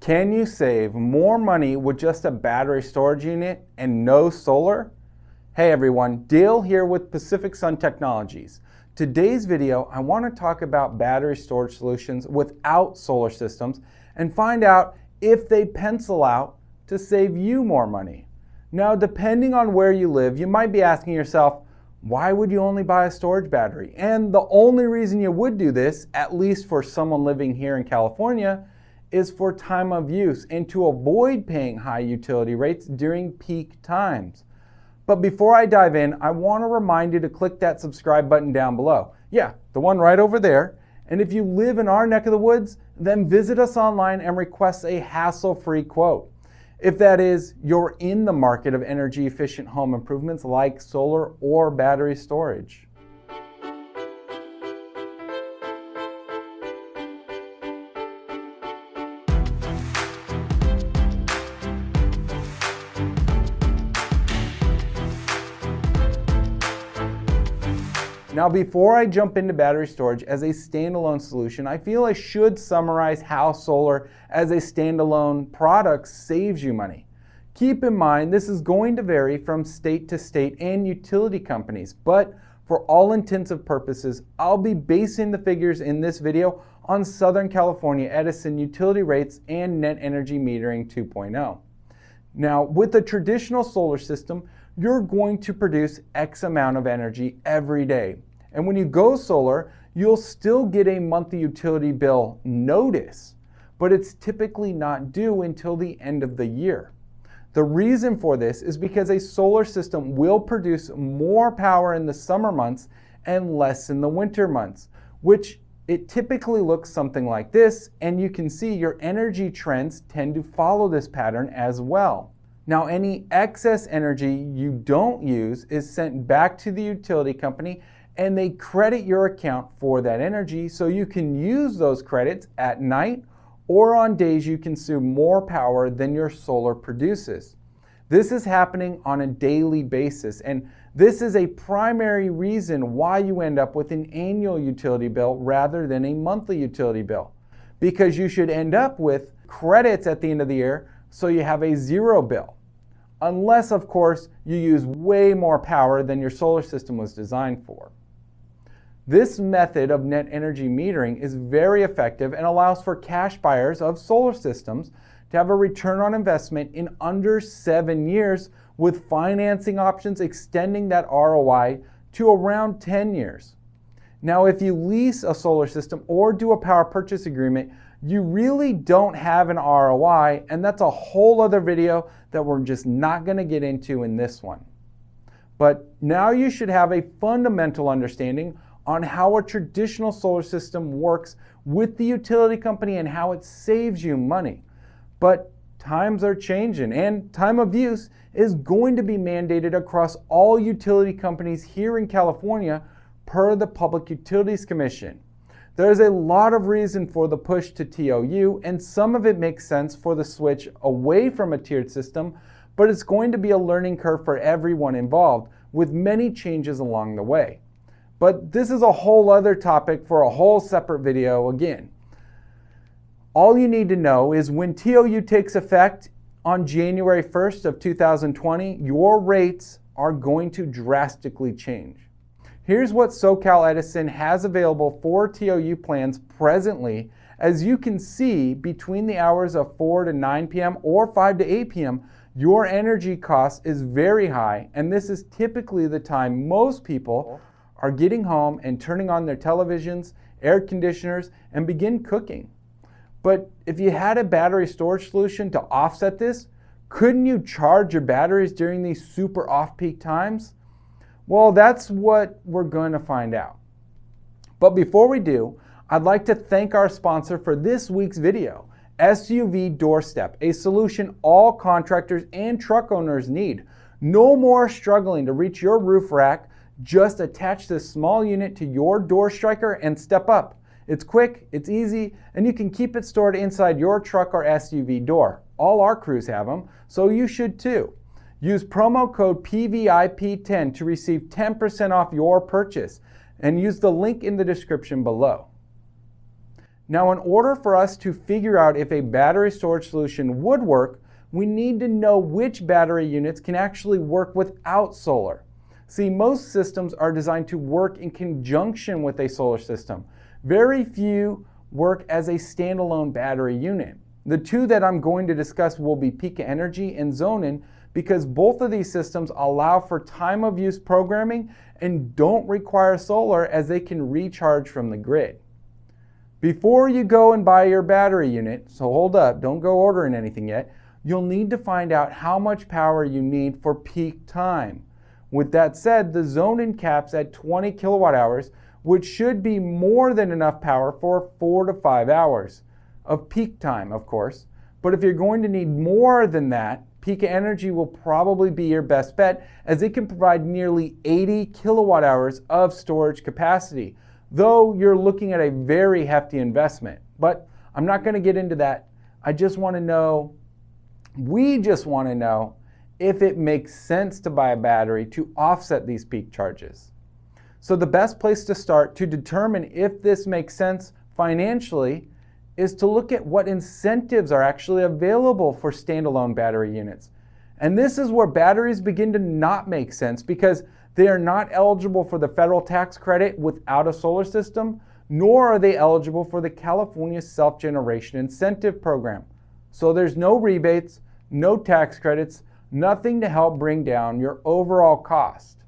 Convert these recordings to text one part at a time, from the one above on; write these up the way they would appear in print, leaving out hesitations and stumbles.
Can you save more money with just a battery storage unit and no solar? Hey everyone, Dale here with Pacific Sun Technologies. Today's video, I want to talk about battery storage solutions without solar systems and find out if they pencil out to save you more money. Now, depending on where you live, you might be asking yourself, why would you only buy a storage battery? And the only reason you would do this, at least for someone living here in California, is for time of use and to avoid paying high utility rates during peak times. But before I dive in, I want to remind you to click that subscribe button down below. Yeah, the one right over there. And if you live in our neck of the woods, then visit us online and request a hassle-free quote. If that is, you're in the market of energy efficient home improvements like solar or battery storage. Now, before I jump into battery storage as a standalone solution, I feel I should summarize how solar as a standalone product saves you money. Keep in mind, this is going to vary from state to state and utility companies, but for all intensive purposes, I'll be basing the figures in this video on Southern California Edison utility rates and net energy metering 2.0. Now, with a traditional solar system, you're going to produce X amount of energy every day. And when you go solar, you'll still get a monthly utility bill notice, but it's typically not due until the end of the year. The reason for this is because a solar system will produce more power in the summer months and less in the winter months, which it typically looks something like this, and you can see your energy trends tend to follow this pattern as well. Now, any excess energy you don't use is sent back to the utility company and they credit your account for that energy so you can use those credits at night or on days you consume more power than your solar produces. This is happening on a daily basis, and this is a primary reason why you end up with an annual utility bill rather than a monthly utility bill, because you should end up with credits at the end of the year so you have a zero bill. Unless, of course, you use way more power than your solar system was designed for. This method of net energy metering is very effective and allows for cash buyers of solar systems to have a return on investment in under 7 years, with financing options extending that ROI to around 10 years. Now, if you lease a solar system or do a power purchase agreement, you really don't have an ROI, and that's a whole other video that we're just not going to get into in this one. But now you should have a fundamental understanding on how a traditional solar system works with the utility company and how it saves you money. But times are changing, and time of use is going to be mandated across all utility companies here in California per the Public Utilities Commission. There's a lot of reason for the push to TOU, and some of it makes sense for the switch away from a tiered system, but it's going to be a learning curve for everyone involved, with many changes along the way. But this is a whole other topic for a whole separate video again. All you need to know is when TOU takes effect on January 1st of 2020, your rates are going to drastically change. Here's what SoCal Edison has available for TOU plans presently. As you can see, between the hours of 4 to 9 p.m. or 5 to 8 p.m., your energy cost is very high, and this is typically the time most people are getting home and turning on their televisions, air conditioners, and begin cooking. But if you had a battery storage solution to offset this, couldn't you charge your batteries during these super off-peak times? Well, that's what we're going to find out. But before we do, I'd like to thank our sponsor for this week's video, SUV Doorstep, a solution all contractors and truck owners need. No more struggling to reach your roof rack. Just attach this small unit to your door striker and step up. It's quick, it's easy, and you can keep it stored inside your truck or SUV door. All our crews have them, so you should too. Use promo code PVIP10 to receive 10% off your purchase, and use the link in the description below. Now, in order for us to figure out if a battery storage solution would work, we need to know which battery units can actually work without solar. See, most systems are designed to work in conjunction with a solar system. Very few work as a standalone battery unit. The two that I'm going to discuss will be Pika Energy and Sonnen, because both of these systems allow for time of use programming and don't require solar, as they can recharge from the grid. Before you go and buy your battery unit, so hold up, don't go ordering anything yet, you'll need to find out how much power you need for peak time. With that said, the Sonnen caps at 20 kilowatt hours, which should be more than enough power for 4 to 5 hours of peak time, of course. But if you're going to need more than that, Pika Energy will probably be your best bet, as it can provide nearly 80 kilowatt hours of storage capacity, though you're looking at a very hefty investment. But I'm not going to get into that. We just want to know if it makes sense to buy a battery to offset these peak charges. So the best place to start to determine if this makes sense financially is to look at what incentives are actually available for standalone battery units. And this is where batteries begin to not make sense, because they are not eligible for the federal tax credit without a solar system, nor are they eligible for the California Self-Generation Incentive Program. So there's no rebates, no tax credits, nothing to help bring down your overall cost.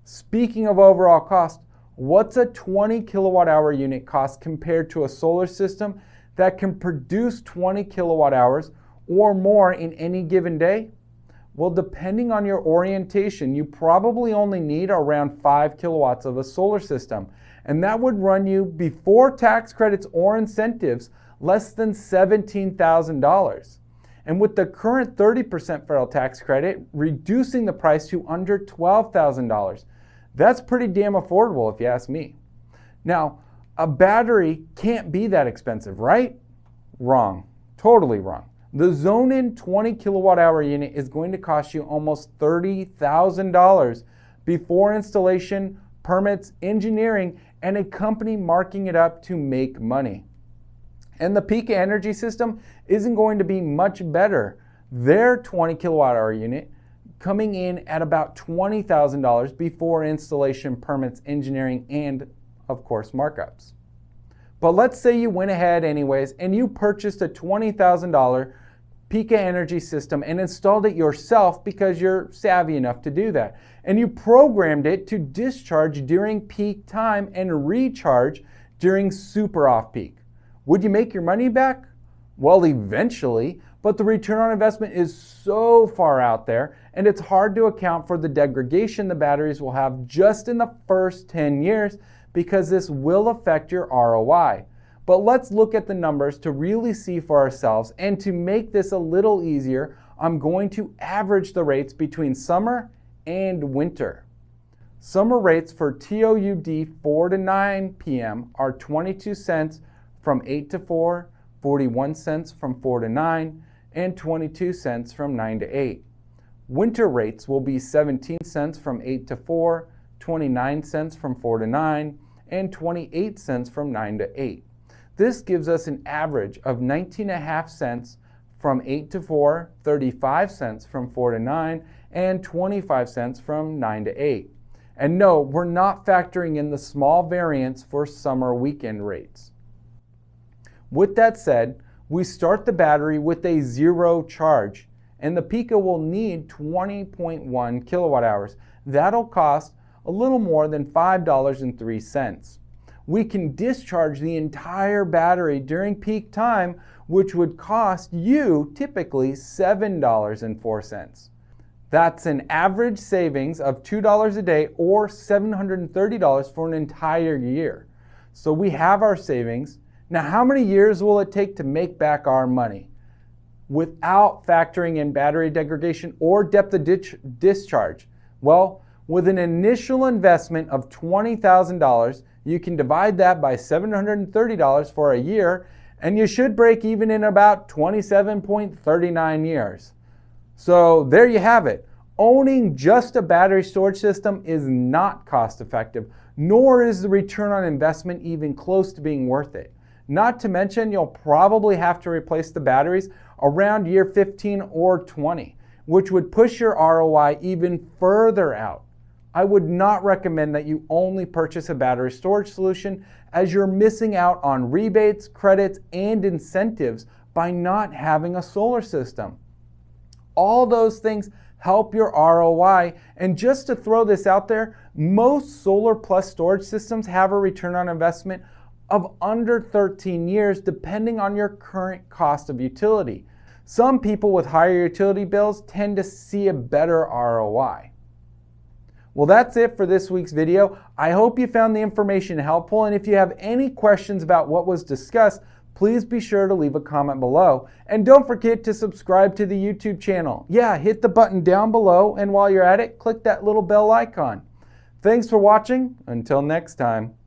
Speaking of overall cost, what's a 20 kilowatt hour unit cost compared to a solar system that can produce 20 kilowatt hours or more in any given day? Well, depending on your orientation, you probably only need around 5 kilowatts of a solar system, and that would run you, before tax credits or incentives, less than $17,000. And with the current 30% federal tax credit, reducing the price to under $12,000. That's pretty damn affordable if you ask me. Now, a battery can't be that expensive, right? Wrong. Totally wrong. The Sonnen 20 kilowatt hour unit is going to cost you almost $30,000 before installation, permits, engineering, and a company marking it up to make money. And the Pika Energy system isn't going to be much better. Their 20 kilowatt hour unit coming in at about $20,000 before installation, permits, engineering, and of course markups. But let's say you went ahead anyways and you purchased a $20,000 Pika Energy system and installed it yourself, because you're savvy enough to do that. And you programmed it to discharge during peak time and recharge during super off-peak. Would you make your money back? Well, eventually, but the return on investment is so far out there, and it's hard to account for the degradation the batteries will have just in the first 10 years, because this will affect your ROI. But let's look at the numbers to really see for ourselves, and to make this a little easier, I'm going to average the rates between summer and winter. Summer rates for TOUD 4 to 9 p.m. are 22 cents from 8 to 4, 41 cents from 4 to 9, and 22 cents from 9 to 8. Winter rates will be 17 cents from 8 to 4, 29 cents from 4 to 9, and 28 cents from 9 to 8. This gives us an average of 19.5 cents from 8 to 4, 35 cents from 4 to 9, and 25 cents from 9 to 8. And no, we're not factoring in the small variance for summer weekend rates. With that said, we start the battery with a zero charge, and the Pika will need 20.1 kilowatt hours. That'll cost a little more than $5.03. We can discharge the entire battery during peak time, which would cost you typically $7.04. That's an average savings of $2 a day, or $730 for an entire year. So we have our savings. Now, how many years will it take to make back our money without factoring in battery degradation or depth of discharge? Well, with an initial investment of $20,000, you can divide that by $730 for a year, and you should break even in about 27.39 years. So there you have it. Owning just a battery storage system is not cost effective, nor is the return on investment even close to being worth it. Not to mention, you'll probably have to replace the batteries around year 15 or 20, which would push your ROI even further out. I would not recommend that you only purchase a battery storage solution, as you're missing out on rebates, credits, and incentives by not having a solar system. All those things help your ROI, and just to throw this out there, most solar plus storage systems have a return on investment of under 13 years, depending on your current cost of utility. Some people with higher utility bills tend to see a better ROI. Well, that's it for this week's video. I hope you found the information helpful, and if you have any questions about what was discussed, please be sure to leave a comment below. And don't forget to subscribe to the YouTube channel. Yeah, hit the button down below, and while you're at it, click that little bell icon. Thanks for watching. Until next time.